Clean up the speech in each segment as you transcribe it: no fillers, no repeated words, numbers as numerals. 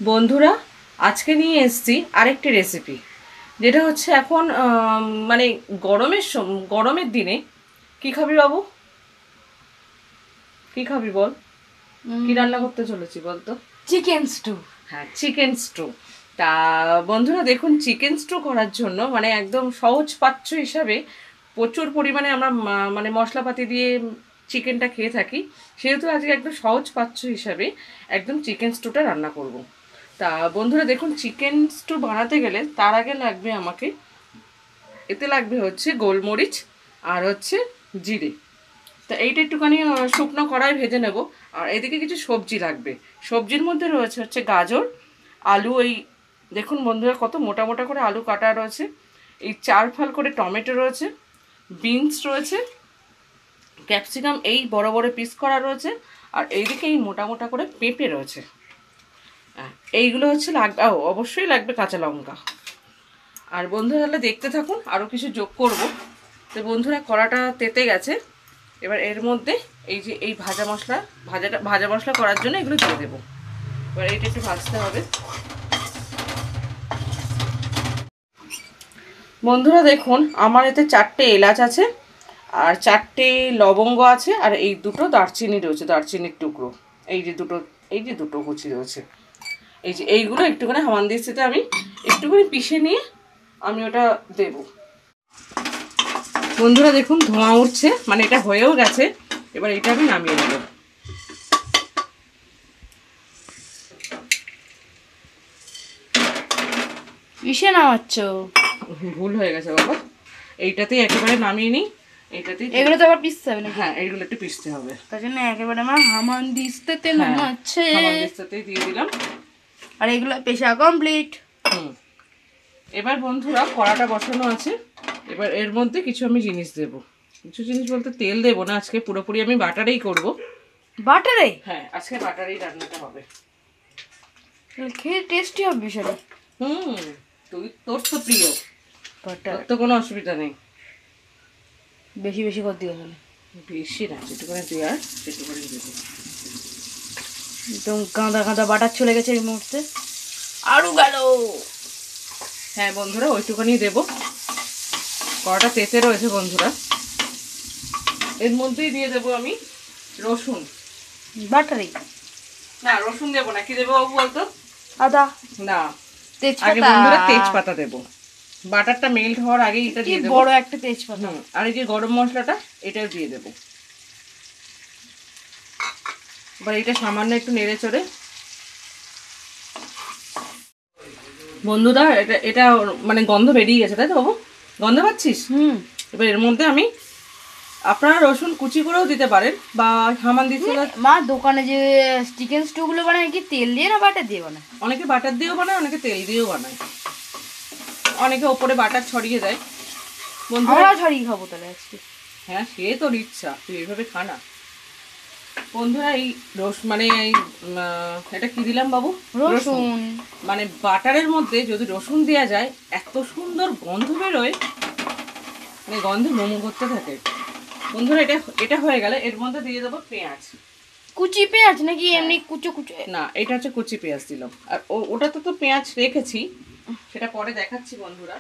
বন্ধুরা, আজকে নিয়ে এসেছি আরেকটি রেসিপি, যেটা হচ্ছে এখন মানে গরমের দিনে কি খাবি বাবু? কি খাবি বল? কি রান্না করতে চলেছি বলতো? Chicken stew. হ্যাঁ, চিকেন স্টু। তা বন্ধুরা দেখুন, চিকেন স্টু করার জন্য মানে একদম সহজ পাচ্য হিসাবে প্রচুর পরিমাণে আমরা মানে মশলাপাতি দিয়ে চিকেনটা খেয়ে থাকি, সেহেতু আজকে একদম সহজ পাচ্য হিসাবে একদম চিকেন স্টুটা রান্না করব। তা বন্ধুরা দেখুন, চিকেন স্টু বানাতে গেলে তার আগে লাগবে আমাকে, এতে লাগবে হচ্ছে গোলমরিচ আর হচ্ছে জিরে। তা এইটা একটুখানি শুকনো কড়াই ভেজে নেব। আর এদিকে কিছু সবজি লাগবে। সবজির মধ্যে রয়েছে হচ্ছে গাজর, আলু, এই দেখুন বন্ধুরা কত মোটা মোটা করে আলু কাটা রয়েছে, এই 4 ফাল করে টমেটো রয়েছে, বিনস রয়েছে, ক্যাপসিকাম এই বড় বড় পিস করা রয়েছে, আর এইদিকে এই মোটা মোটা করে পেঁপে রয়েছে। এইগুলো হচ্ছে লাগবে, অবশ্যই লাগবে কাঁচা লঙ্কা। আর বন্ধুরা তাহলে দেখতে থাকুন, আরও কিছু যোগ করব। তো বন্ধুরা কড়াটা তেতে গেছে, এবার এর মধ্যে এই যে এই ভাজা মশলা করার জন্য এগুলো দিয়ে দেবো। এবার এইটা একটু ভাজতে হবে। বন্ধুরা দেখুন, আমার এতে 4টে এলাচ আছে, আর 4টে লবঙ্গ আছে, আর এই দুটো দারচিনি রয়েছে, দারচিনির টুকরো। এই যে দুটো কুচি রয়েছে, এইগুলো একটুখানি হামানদিস্তাতে আমি একটুখানি পিষে নিয়ে আমি ওটা দেব। বন্ধুরা দেখুন ধোঁয়া উঠছে, মানে এটা হয়েও গেছে। এবার এটা আমি নামিয়ে নেব। পিষে নামাচ্ছ? ভুল হয়ে গেছে বাবা, এইটাতেই একেবারে নামিয়ে নিই। এগুলো তো আবার পিষতে হবে না? হ্যাঁ, এইগুলো একটু পিষতে হবে, তার জন্য একেবারে আমার হামানদিস্তাতে নামাচ্ছে। হামানদিস্তাতেই দিয়ে দিলাম। আর এগুলো পেশা কমপ্লিট। এবার বন্ধুরা কড়াটা বসানো আছে, এবার এর মধ্যে কিছু আমি জিনিস দেব। কিছু জিনিস বলতে তেল দেবো না, আজকে পুরোপুরি আমি বাটারেই করব। বাটারে? হ্যাঁ, আজকে বাটারেই রান্নাটা হবে। খেয়ে টেস্টি হবে বিষয়টা। তোর তো প্রিয় বাটার, তো কোনো অসুবিধা নেই। বেশি বেশি করে দিও তাহলে। বেশি না, যেটুকুনি দেওয়ার সেটুকুনি দেবো। একদম গাঁদা গাঁদা বাটার চলে গেছে এই মুহূর্তে। আরও গেল। হ্যাঁ বন্ধুরা, ওইটুকুনি দেবো। কড়াটা তেতে রয়েছে বন্ধুরা। এর মধ্যেই দিয়ে দেবো আমি রসুন। বাটারে? না, রসুন দেবো না। কি দেবো বাবু বলতো? আদা? না, আগে তেজপাতা? বন্ধুরা তেজপাতা দেবো। বাটারটা মেল্ট হওয়ার আগেই এটা দিয়ে দেবো। বড় একটা তেজপাতা। আর এই যে গরম মশলাটা, এটাও দিয়ে দেবো। এবার এটা সামান্য একটু নেড়ে চড়ে বন্ধুরা, এটা এটা মানে গন্ধ বেরিয়ে গেছে, তাই তো বাবু? গন্ধ পাচ্ছিস? এবার এর মধ্যে আমি, আপনারা রসুন কুচি করেও দিতে পারেন, বা হামানদিস্তা। মা দোকানে যে চিকেন স্টু গুলো বানায় কি তেল দিয়ে না বাটার দিয়ে বানায়? অনেকে বাটার দিয়েও বানায়, অনেকে তেল দিয়েও বানায়, অনেকে ওপরে বাটার ছড়িয়ে দেয়। আমরা ছড়িয়ে খাবো তাহলে আজকে। হ্যাঁ, সে তোর ইচ্ছা, তুই এইভাবে খা না। বন্ধুরা এই মানে এই এটা কি দিলাম বাবু? রসুন। মানে বাটারের মধ্যে যদি রসুন দেওয়া যায়, এত সুন্দর গন্ধ বেরোয়, মানে গন্ধে মোমো করতে থাকে। বন্ধুরা এটা এটা হয়ে গেলে এর মধ্যে দিয়ে দেবো পেঁয়াজ। কুচি পেঁয়াজ নাকি এমনি কুচো কুচো? না, এটা হচ্ছে কুচি পেঁয়াজ দিলাম। আর ওটাতে তো পেঁয়াজ রেখেছি, সেটা পরে দেখাচ্ছি বন্ধুরা।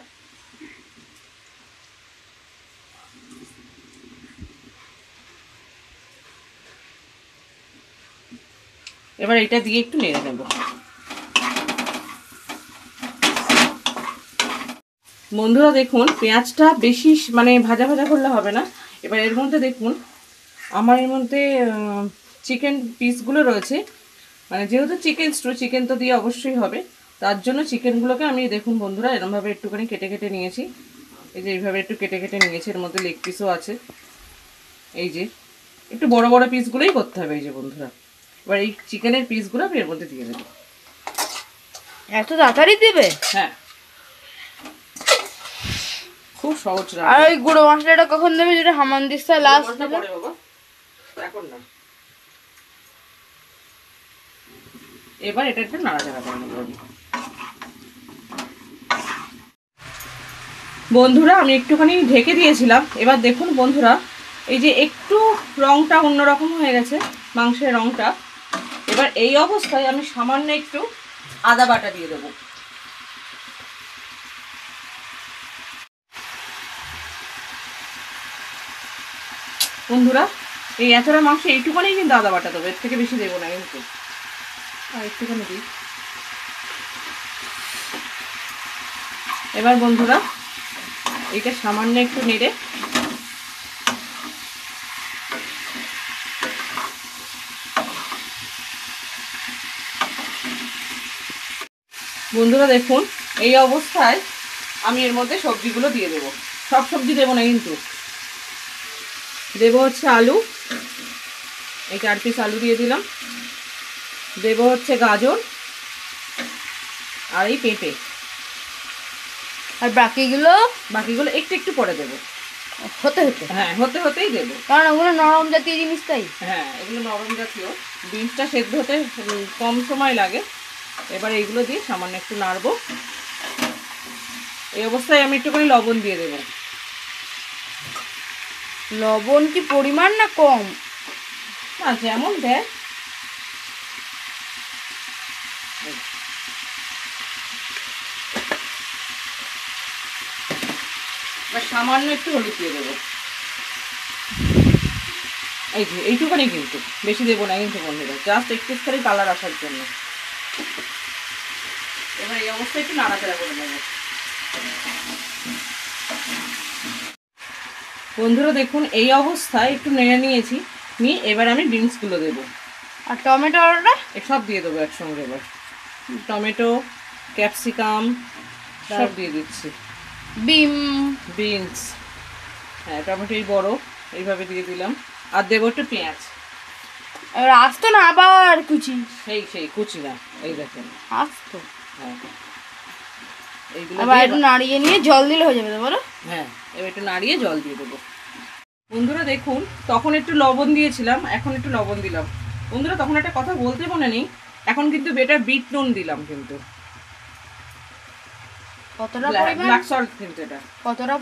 এবার এটা দিয়ে একটু নেড়ে নেব। বন্ধুরা দেখুন, পেঁয়াজটা বেশি মানে ভাজা ভাজা করলে হবে না। এবার এর মধ্যে দেখুন, আমার এর মধ্যে চিকেন পিসগুলো রয়েছে। মানে যেহেতু চিকেন স্টু, চিকেন তো দিয়ে অবশ্যই হবে, তার জন্য চিকেনগুলোকে আমি দেখুন বন্ধুরা এরমভাবে একটুখানি কেটে কেটে নিয়েছি। এই যে এইভাবে একটু কেটে কেটে নিয়েছি, এর মধ্যে লেগ পিসও আছে। এই যে একটু বড় বড় পিসগুলোই করতে হবে। এই যে বন্ধুরা, এবার এই চিকেনের পিসগুলো আমি এর মধ্যে দিয়ে দেবো। এত তাড়াতাড়ি দেবে? হ্যাঁ, খুব সহজ। আর ওই গুঁড়ো মশলাটা কখন দেবে, যেটা হামানদিস্তা লাস্ট দেবে? বাবা এখন না, এবার এটা একটু নাড়াচাড়া করে নেব। বন্ধুরা আমি একটুখানি ঢেকে দিয়েছিলাম। এবার দেখুন বন্ধুরা, এই যে একটু রঙটা অন্যরকম হয়ে গেছে, মাংসের রঙটা। এবার এই অবস্থায় আমি সামান্য একটু আদা বাটা দিয়ে দেবো। বন্ধুরা এই এতটা মাংস এইটুখানেই কিন্তু আদা বাটা দেবো, এর থেকে বেশি দেবো না কিন্তু। আর একটুখানি দিই। এবার বন্ধুরা এটা সামান্য একটু নেড়ে বন্ধুরা দেখুন এই অবস্থায় আমি এর মধ্যে সবজিগুলো দিয়ে দেবো। সব সবজি দেবো না কিন্তু, দেবো হচ্ছে আলু, এই 4 পিস আলু দিয়ে দিলাম, দেবো হচ্ছে গাজর আর এই পেঁপে, আর বাকিগুলো একটু একটু পরে দেবো। হতে হতে, হ্যাঁ হতে হতেই দেবো, কারণ ওগুলো নরম জাতীয় জিনিস তাই। হ্যাঁ এগুলো নরম জাতীয়, বিনসটা সেদ্ধ হতে কম সময় লাগে। এবার এইগুলো দিয়ে সামান্য একটু নাড়বো। এই অবস্থায় আমি একটুখানি লবণ দিয়ে দেবো। লবণ কি পরিমাণ না কম? না যেমন দেয়। সামান্য একটু হলুদ দিয়ে দেবো, এই যে এইটুখানি কিন্তু, বেশি দেবো না কিন্তু বন্ধুরা, জাস্ট একটু করে কালার আসার জন্য। এবার এই অবস্থায় একটু নাড়াচাড়া করে নেবো। বন্ধুরা দেখুন এই অবস্থায় একটু নেড়ে নিয়েছি, নিয়ে এবার আমি বিনসগুলো দেবো। আর টমেটোটা সব দিয়ে দেবো একসঙ্গে। এবার টমেটো, ক্যাপসিকাম সব দিয়ে দিচ্ছি, বিনস, হ্যাঁ টমেটো এই বড় এইভাবে দিয়ে দিলাম। আর দেবো একটু পেঁয়াজ। এবার আস্ত না আবার কুচি? সেই কুচি না, এই দেখেন আস্ত। হ্যাঁ এইগুলো আবার একটু নাড়িয়ে নিয়ে জল দিলে হয়ে যাবে, বলো? হ্যাঁ এবার একটু নাড়িয়ে জল দিয়ে দেবো। বন্ধুরা দেখুন তখন একটু লবণ দিয়েছিলাম, এখন একটু লবণ দিলাম। বন্ধুরা তখন একটা কথা বলতে মনে নেই, এখন কিন্তু বেটার বিট নুন দিলাম কিন্তু, কতটা পরিমাণ? ব্ল্যাক সল্ট কিন্তু এটা। কতটা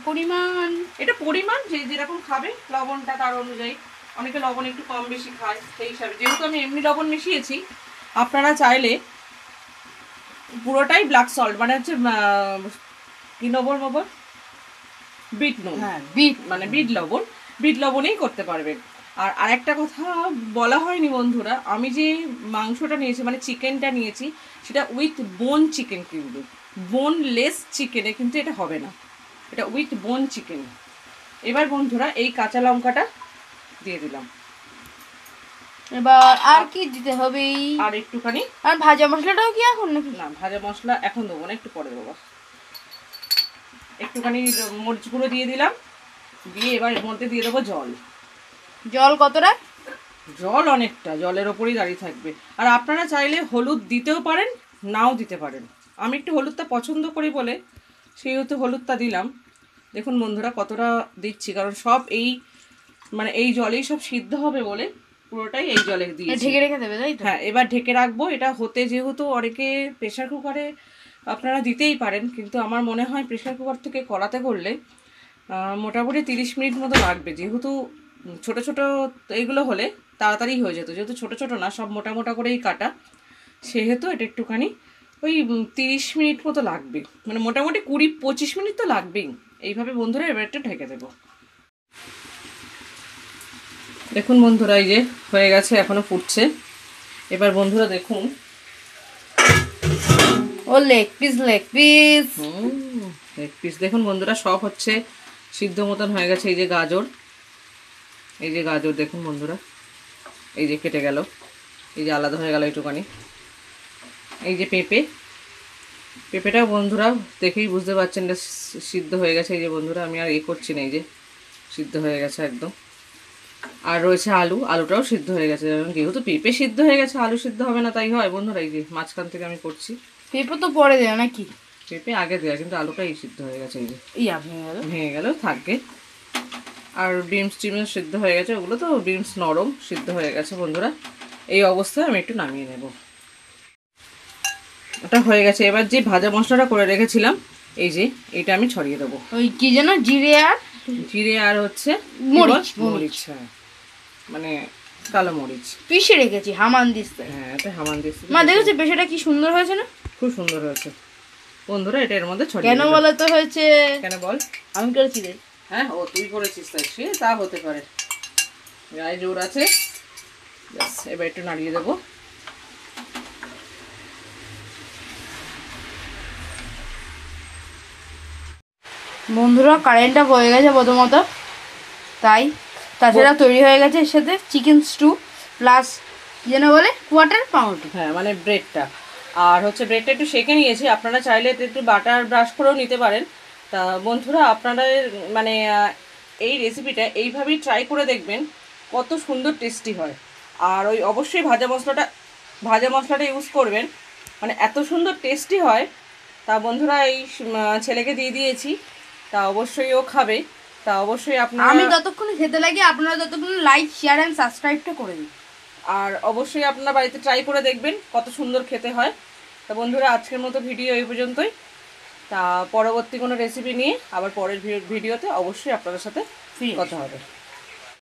পরিমাণ? এটা পরিমাণ যে যেরকম খাবে লবণটা তার অনুযায়ী। অনেকে লবণ একটু কম বেশি খায়, সেই হিসাবে। যেহেতু আমি এমনি লবণ মিশিয়েছি, আপনারা চাইলে পুরোটাই ব্ল্যাক সল্ট মানে হচ্ছে কি লবণ বাবা, বিট নুন, হ্যাঁ মানে বিট লবণেই করতে পারবেন। আর আরেকটা কথা বলা হয়নি বন্ধুরা, আমি যে মাংসটা নিয়েছি মানে চিকেনটা নিয়েছি সেটা উইথ বোন চিকেন, কিন্তু বোনলেস চিকেনে কিন্তু এটা হবে না, এটা উইথ বোন চিকেন। এবার বন্ধুরা এই কাঁচা লঙ্কাটা দিয়ে দিলাম। এবার আর কি দিতে হবে? আর একটুখানি, আর ভাজা মশলাটাও কি এখন নাকি? না ভাজা মশলা এখন দেবো না, একটু পরে দেবো। একটুখানি মরিচ গুঁড়ো দিয়ে দিলাম, দিয়ে এবার এর মধ্যে দিয়ে দেবো জল। জল কতটা? জল অনেকটা, জলের ওপরেই দাঁড়িয়ে থাকবে। আর আপনারা চাইলে হলুদ দিতেও পারেন, নাও দিতে পারেন। আমি একটু হলুদটা পছন্দ করি বলে সেহেতু হলুদটা দিলাম। দেখুন বন্ধুরা কতটা দিচ্ছি, কারণ সব এই মানে এই জলেই সব সিদ্ধ হবে বলে পুরোটাই এই জলে দিয়েছি। ঢেকে রেখে দেবে তাই তো? হ্যাঁ এবার ঢেকে রাখবো এটা হতে। যেহেতু অনেকে প্রেশার কুকারে আপনারা দিতেই পারেন, কিন্তু আমার মনে হয় প্রেশার কুকার থেকে করাতে করলে মোটামুটি 30 মিনিট মতো লাগবে। যেহেতু ছোট ছোট এইগুলো হলে তাড়াতাড়ি হয়ে যেত, যেহেতু ছোট ছোট না সব মোটা মোটা করেই কাটা, সেহেতু এটা একটুখানি ওই 30 মিনিট মতো লাগবে, মানে মোটামুটি 20-25 মিনিট তো লাগবেই। এইভাবে বন্ধুরা এবার একটু ঢেকে দেবো। দেখুন বন্ধুরা এই যে হয়ে গেছে, এখনো ফুটছে। এবার বন্ধুরা দেখুন ও লেগ পিস লেগ পিস দেখুন বন্ধুরা সব হচ্ছে সিদ্ধ মতন হয়ে গেছে। এই যে গাজর দেখুন বন্ধুরা, এই যে কেটে গেল, এই যে আলাদা হয়ে গেল একটুখানি। এই যে পেঁপেটাও বন্ধুরা দেখেই বুঝতে পারছেন এটা সিদ্ধ হয়ে গেছে। এই যে বন্ধুরা আমি আর করছি না, এই যে সিদ্ধ হয়ে গেছে একদম। আর রয়েছে আলুটাও সিদ্ধ হয়ে গেছে। যেহেতু পেঁপে সিদ্ধ হয়ে গেছে আলু সিদ্ধ হবে না তাই হয় বন্ধুরা। এই যে মাঝখান থেকে আমি করছি, পেঁপে তো পরে দেয় নাকি? পেঁপে আগে দেওয়া, কিন্তু আলুটাই সিদ্ধ হয়ে গেছে। এই যে ভেঙে গেল থাকবে। আর বিনস সিদ্ধ হয়ে গেছে, ওগুলো তো বিনস নরম সিদ্ধ হয়ে গেছে বন্ধুরা। এই অবস্থায় আমি একটু নামিয়ে নেব। ওটা হয়ে গেছে। এবার যে ভাজা মশলাটা করে রেখেছিলাম এই যে এটা আমি ছড়িয়ে দেবো। ওই কি যেন জিরে আর হচ্ছে মরিচ, হ্যাঁ মানে কালো মরিচ পিষে রেখেছি হামানদিস্তায়। হ্যাঁ, এটা হামানদিস মা দেখেছো পেশাটা কি সুন্দর হয়েছে না? খুব সুন্দর হয়েছে বন্ধুরা। এটা এর মধ্যে ছড়িয়ে কেন দিলাম। বলো তো হয়েছে? কেন বল? আমি করেছি রে। হ্যাঁ, ও তুই করেছিস তাই, সে তা হতে পারে, গায়ে জোর আছে। ব্যাস, এবার একটু নাড়িয়ে দেবো। বন্ধুরা কারেন্টটা হয়ে গেছে প্রথমত, তাই তাছাড়া তৈরি হয়ে গেছে এর সাথে চিকেন স্টু প্লাস কি যেন বলে কোয়ার্টার পাউরুটি। হ্যাঁ, মানে ব্রেডটা, আর হচ্ছে ব্রেডটা একটু সেঁকে নিয়েছি, আপনারা চাইলে এতে একটু বাটার ব্রাশ করেও নিতে পারেন। তা বন্ধুরা আপনারা মানে এই রেসিপিটা এইভাবেই ট্রাই করে দেখবেন, কত সুন্দর টেস্টি হয়। আর ওই অবশ্যই ভাজা মশলাটা ইউজ করবেন, মানে এত সুন্দর টেস্টি হয়। তা বন্ধুরা এই ছেলেকে দিয়ে দিয়েছি, তা অবশ্যই ও খাবে। তা অবশ্যই আপনারা, আমি যতক্ষণ খেতে লাগে আপনারা ততক্ষণ লাইক শেয়ার অ্যান্ড সাবস্ক্রাইবটা করে দিন। আর অবশ্যই আপনারা বাড়িতে ট্রাই করে দেখবেন কত সুন্দর খেতে হয়। তা বন্ধুরা আজকের মতো ভিডিও এই পর্যন্তই। তা পরবর্তী কোনো রেসিপি নিয়ে আবার পরের ভিডিওতে অবশ্যই আপনাদের সাথে কথা হবে।